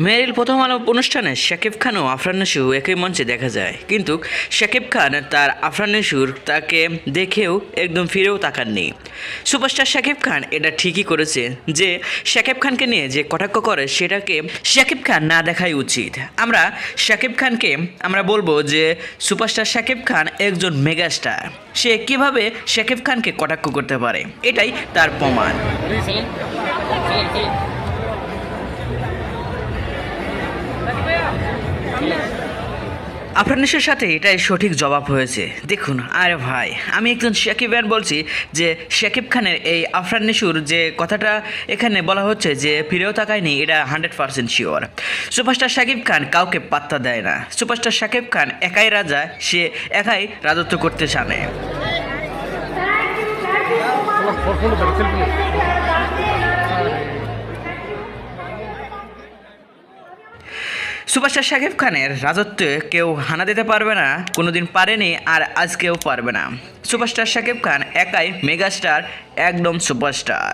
মেরিল প্রথম আলো অনুষ্ঠানে শাকিব খান ও আফরান নিশো একই মঞ্চে দেখা যায়, কিন্তু শাকিব খান তার আফরান নিশোর তাকে দেখেও একদম ফিরেও তাকাননি। সুপারস্টার শাকিব খান এটা ঠিকই করেছে যে শাকিব খানকে নিয়ে যে কটাক্ষ করে সেটাকে শাকিব খান না দেখাই উচিত। আমরা শাকিব খানকে বলবো যে সুপারস্টার শাকিব খান একজন মেগাস্টার, সে কিভাবে শাকিব খানকে কটাক্ষ করতে পারে, এটাই তার প্রমাণ। আফরান নিশোর সাথে এটাই সঠিক জবাব হয়েছে। দেখুন, আরে ভাই, আমি একজন শাকিব খান বলছি যে শাকিব খানের এই আফরান নিশোর যে কথাটা এখানে বলা হচ্ছে যে ফিরেও তাকায়নি, এটা 100% শিওর। সুপারস্টার শাকিব খান কাউকে পাত্তা দেয় না। সুপারস্টার শাকিব খান একাই রাজা, সে একাই রাজত্ব করতে জানে। সুপারস্টার শাকিব খানের রাজত্বে কেউ হানা দিতে পারবে না, কোনোদিন পারেনি, আর আজকেও পারবে না। সুপারস্টার শাকিব খান একাই মেগাস্টার, একদম সুপারস্টার।